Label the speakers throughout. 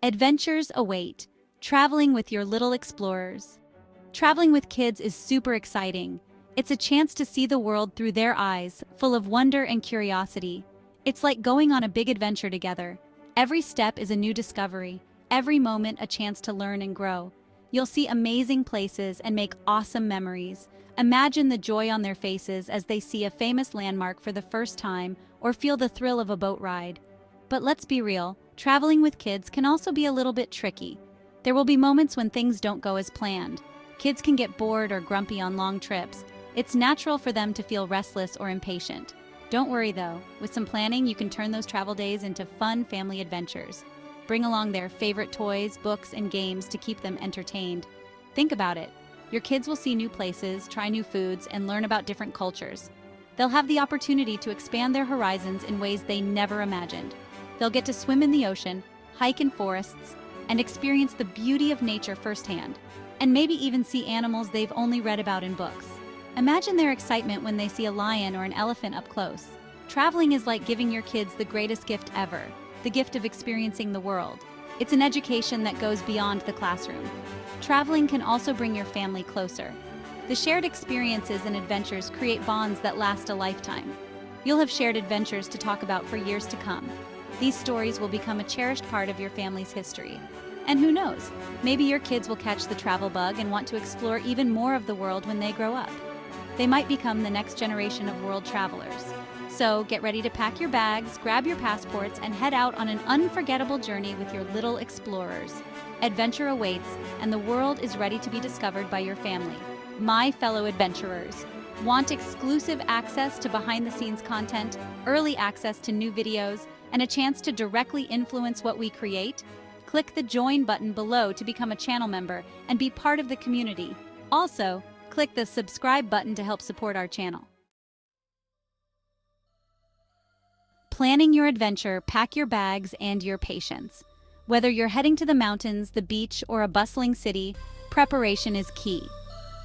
Speaker 1: Adventures await. Traveling with your little explorers. Traveling with kids is super exciting. It's a chance to see the world through their eyes, full of wonder and curiosity. It's like going on a big adventure together. Every step is a new discovery, every moment a chance to learn and grow. You'll see amazing places and make awesome memories. Imagine the joy on their faces as they see a famous landmark for the first time or feel the thrill of a boat ride. But let's be real, traveling with kids can also be a little bit tricky. There will be moments when things don't go as planned. Kids can get bored or grumpy on long trips. It's natural for them to feel restless or impatient. Don't worry though, with some planning you can turn those travel days into fun family adventures. Bring along their favorite toys, books, and games to keep them entertained. Think about it. Your kids will see new places, try new foods, and learn about different cultures. They'll have the opportunity to expand their horizons in ways they never imagined. They'll get to swim in the ocean, hike in forests, and experience the beauty of nature firsthand, and maybe even see animals they've only read about in books. Imagine their excitement when they see a lion or an elephant up close. Traveling is like giving your kids the greatest gift ever, the gift of experiencing the world. It's an education that goes beyond the classroom. Traveling can also bring your family closer. The shared experiences and adventures create bonds that last a lifetime. You'll have shared adventures to talk about for years to come. These stories will become a cherished part of your family's history. And who knows, maybe your kids will catch the travel bug and want to explore even more of the world when they grow up. They might become the next generation of world travelers. So get ready to pack your bags, grab your passports, and head out on an unforgettable journey with your little explorers. Adventure awaits, and the world is ready to be discovered by your family. My fellow adventurers, want exclusive access to behind-the-scenes content, early access to new videos, and a chance to directly influence what we create? Click the join button below to become a channel member and be part of the community. Also, click the subscribe button to help support our channel. Planning your adventure, pack your bags and your patience. Whether you're heading to the mountains, the beach, or a bustling city, preparation is key.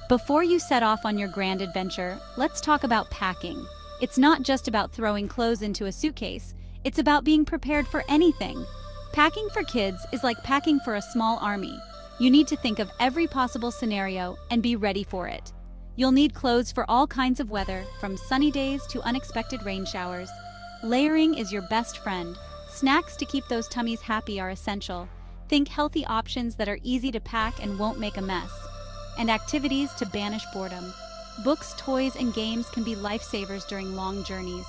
Speaker 1: Before you set off on your grand adventure, let's talk about packing. It's not just about throwing clothes into a suitcase, it's about being prepared for anything. Packing for kids is like packing for a small army. You need to think of every possible scenario and be ready for it. You'll need clothes for all kinds of weather, from sunny days to unexpected rain showers. Layering is your best friend. Snacks to keep those tummies happy are essential. Think healthy options that are easy to pack and won't make a mess. And activities to banish boredom. Books, toys, and games can be lifesavers during long journeys.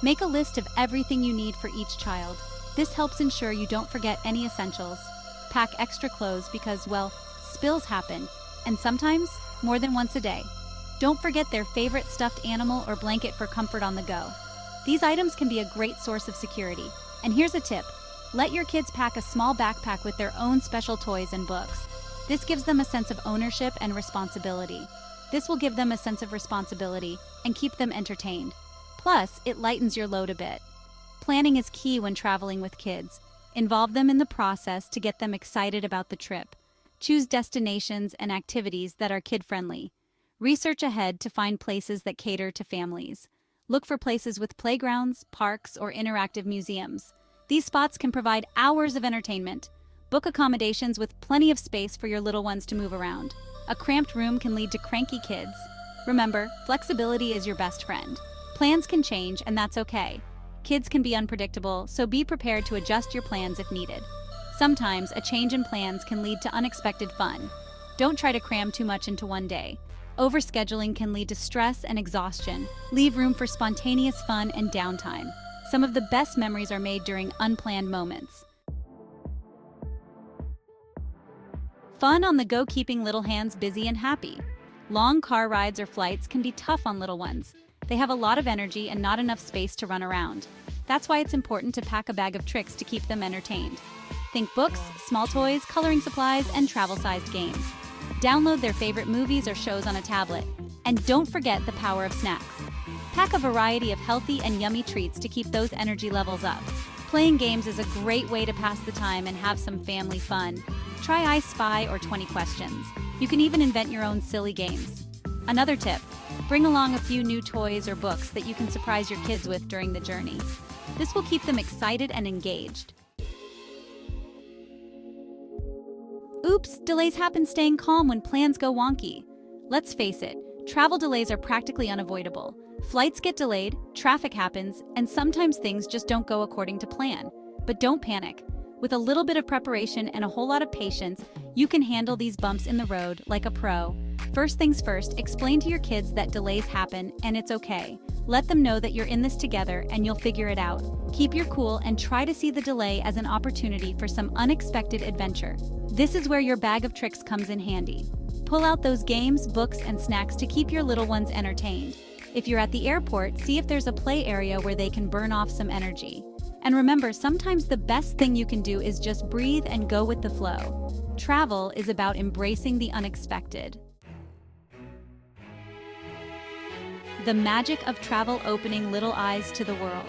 Speaker 1: Make a list of everything you need for each child. This helps ensure you don't forget any essentials. Pack extra clothes because, well, spills happen, and sometimes more than once a day. Don't forget their favorite stuffed animal or blanket for comfort on the go. These items can be a great source of security. And here's a tip. Let your kids pack a small backpack with their own special toys and books. This gives them a sense of ownership and responsibility. And keep them entertained. Plus, it lightens your load a bit. Planning is key when traveling with kids. Involve them in the process to get them excited about the trip. Choose destinations and activities that are kid-friendly. Research ahead to find places that cater to families. Look for places with playgrounds, parks, or interactive museums. These spots can provide hours of entertainment. Book accommodations with plenty of space for your little ones to move around. A cramped room can lead to cranky kids. Remember, flexibility is your best friend. Plans can change, and that's okay. Kids can be unpredictable, so be prepared to adjust your plans if needed. Sometimes, a change in plans can lead to unexpected fun. Don't try to cram too much into one day. Overscheduling can lead to stress and exhaustion. Leave room for spontaneous fun and downtime. Some of the best memories are made during unplanned moments. Fun on the go, keeping little hands busy and happy. Long car rides or flights can be tough on little ones. They have a lot of energy and not enough space to run around. That's why it's important to pack a bag of tricks to keep them entertained. Think books, small toys, coloring supplies, and travel-sized games. Download their favorite movies or shows on a tablet. And don't forget the power of snacks. Pack a variety of healthy and yummy treats to keep those energy levels up. Playing games is a great way to pass the time and have some family fun. Try I Spy or 20 Questions. You can even invent your own silly games. Another tip, bring along a few new toys or books that you can surprise your kids with during the journey. This will keep them excited and engaged. oops, delays happen staying calm when plans go wonky. Let's face it, travel delays are practically unavoidable. Flights get delayed, traffic happens, and sometimes things just don't go according to plan. But don't panic. With a little bit of preparation and a whole lot of patience, you can handle these bumps in the road like a pro. First things first, explain to your kids that delays happen and it's okay. Let them know that you're in this together and you'll figure it out. Keep your cool and try to see the delay as an opportunity for some unexpected adventure. This is where your bag of tricks comes in handy. Pull out those games, books, and snacks to keep your little ones entertained. If you're at the airport, see if there's a play area where they can burn off some energy. And remember, sometimes the best thing you can do is just breathe and go with the flow. Travel is about embracing the unexpected. The magic of travel opening little eyes to the world.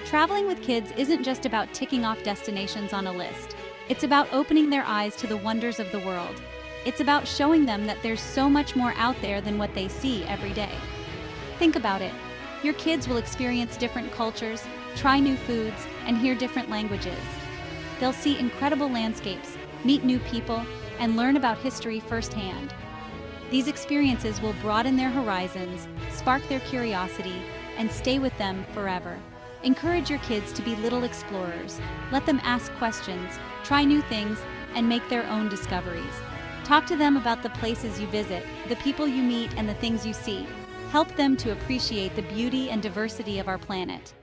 Speaker 1: Traveling with kids isn't just about ticking off destinations on a list. It's about opening their eyes to the wonders of the world. It's about showing them that there's so much more out there than what they see every day. Think about it. Your kids will experience different cultures, try new foods, and hear different languages. They'll see incredible landscapes, meet new people, and learn about history firsthand. These experiences will broaden their horizons, spark their curiosity, and stay with them forever. Encourage your kids to be little explorers. Let them ask questions, try new things, and make their own discoveries. Talk to them about the places you visit, the people you meet, and the things you see. Help them to appreciate the beauty and diversity of our planet.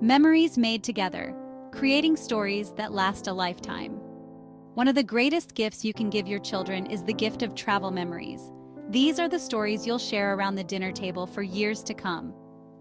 Speaker 1: Memories made together, creating stories that last a lifetime. One of the greatest gifts you can give your children is the gift of travel memories. These are the stories you'll share around the dinner table for years to come.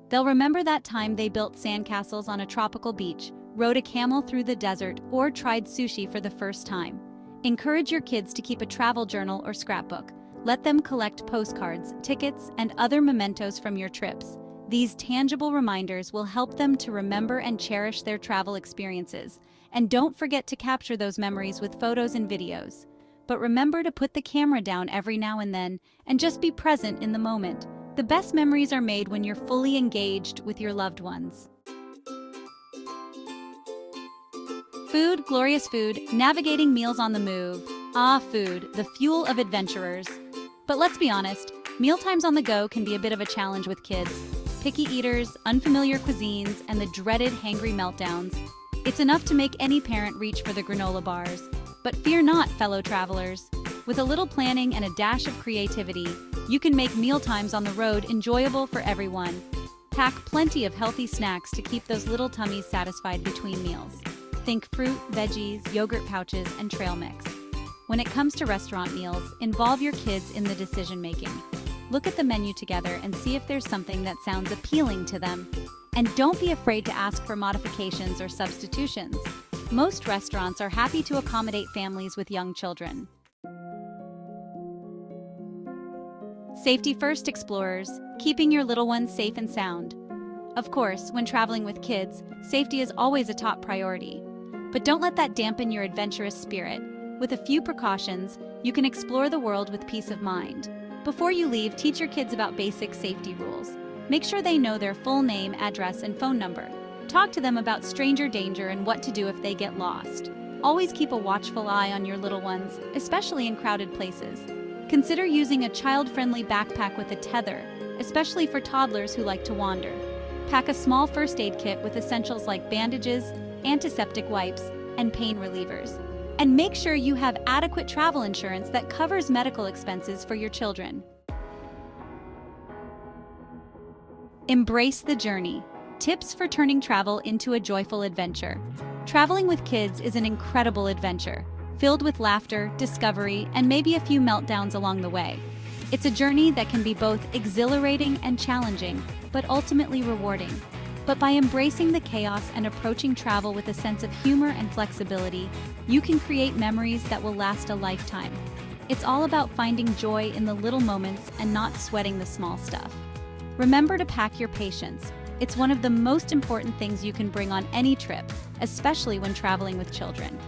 Speaker 1: They'll remember that time they built sandcastles on a tropical beach, rode a camel through the desert, or tried sushi for the first time. Encourage your kids to keep a travel journal or scrapbook. Let them collect postcards, tickets, and other mementos from your trips. These tangible reminders will help them to remember and cherish their travel experiences. And don't forget to capture those memories with photos and videos. But remember to put the camera down every now and then and just be present in the moment. The best memories are made when you're fully engaged with your loved ones. Food, glorious food, navigating meals on the move. Ah, food, the fuel of adventurers. But let's be honest, mealtimes on the go can be a bit of a challenge with kids. Picky eaters, unfamiliar cuisines, and the dreaded hangry meltdowns. It's enough to make any parent reach for the granola bars. But fear not, fellow travelers. With a little planning and a dash of creativity, you can make mealtimes on the road enjoyable for everyone. Pack plenty of healthy snacks to keep those little tummies satisfied between meals. Think fruit, veggies, yogurt pouches, and trail mix. When it comes to restaurant meals, involve your kids in the decision-making. Look at the menu together and see if there's something that sounds appealing to them. And don't be afraid to ask for modifications or substitutions. Most restaurants are happy to accommodate families with young children. Safety first, explorers, keeping your little ones safe and sound. Of course, when traveling with kids, safety is always a top priority. But don't let that dampen your adventurous spirit. With a few precautions, you can explore the world with peace of mind. Before you leave, teach your kids about basic safety rules. Make sure they know their full name, address, and phone number. Talk to them about stranger danger and what to do if they get lost. Always keep a watchful eye on your little ones, especially in crowded places. Consider using a child-friendly backpack with a tether, especially for toddlers who like to wander. Pack a small first aid kit with essentials like bandages, antiseptic wipes, and pain relievers. And make sure you have adequate travel insurance that covers medical expenses for your children. Embrace the journey. Tips for turning travel into a joyful adventure. Traveling with kids is an incredible adventure, filled with laughter, discovery, and maybe a few meltdowns along the way. It's a journey that can be both exhilarating and challenging, but ultimately rewarding. But by embracing the chaos and approaching travel with a sense of humor and flexibility, you can create memories that will last a lifetime. It's all about finding joy in the little moments and not sweating the small stuff. Remember to pack your patience. It's one of the most important things you can bring on any trip, especially when traveling with children.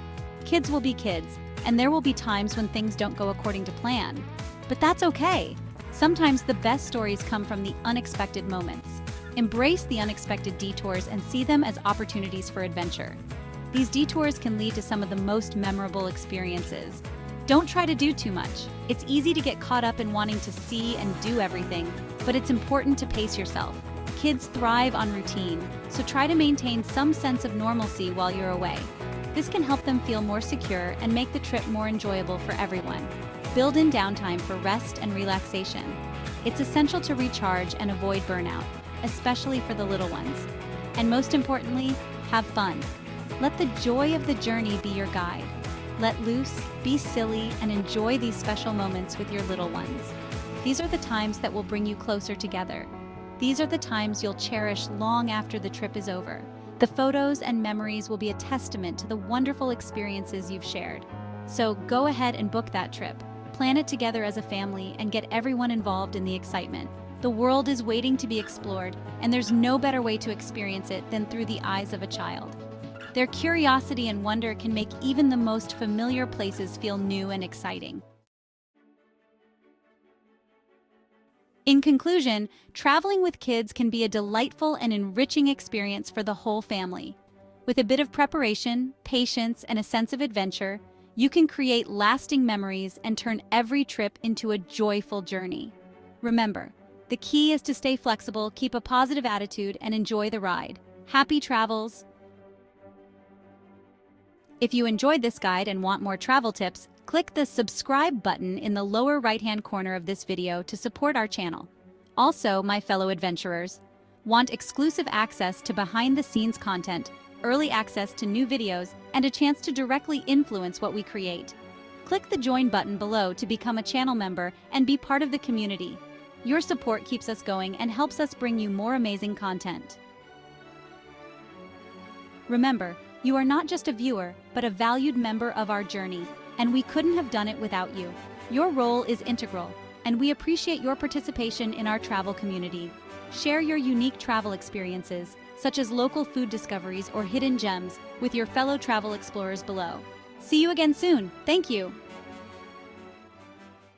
Speaker 1: Kids will be kids, and there will be times when things don't go according to plan. But that's okay. Sometimes the best stories come from the unexpected moments. Embrace the unexpected detours and see them as opportunities for adventure. These detours can lead to some of the most memorable experiences. Don't try to do too much. It's easy to get caught up in wanting to see and do everything, but it's important to pace yourself. Kids thrive on routine, so try to maintain some sense of normalcy while you're away. This can help them feel more secure and make the trip more enjoyable for everyone. Build in downtime for rest and relaxation. It's essential to recharge and avoid burnout, especially for the little ones. And most importantly, have fun. Let the joy of the journey be your guide. Let loose, be silly, and enjoy these special moments with your little ones. These are the times that will bring you closer together. These are the times you'll cherish long after the trip is over. The photos and memories will be a testament to the wonderful experiences you've shared. So go ahead and book that trip. Plan it together as a family and get everyone involved in the excitement. The world is waiting to be explored, and there's no better way to experience it than through the eyes of a child. Their curiosity and wonder can make even the most familiar places feel new and exciting. In conclusion, traveling with kids can be a delightful and enriching experience for the whole family. With a bit of preparation, patience, and a sense of adventure, you can create lasting memories and turn every trip into a joyful journey. Remember, the key is to stay flexible, keep a positive attitude, and enjoy the ride. Happy travels! If you enjoyed this guide and want more travel tips, click the subscribe button in the lower right-hand corner of this video to support our channel. Also, my fellow adventurers, want exclusive access to behind-the-scenes content, early access to new videos, and a chance to directly influence what we create. Click the join button below to become a channel member and be part of the community. Your support keeps us going and helps us bring you more amazing content. Remember, you are not just a viewer, but a valued member of our journey, and we couldn't have done it without you. Your role is integral, and we appreciate your participation in our travel community. Share your unique travel experiences, such as local food discoveries or hidden gems, with your fellow travel explorers below. See you again soon. Thank you.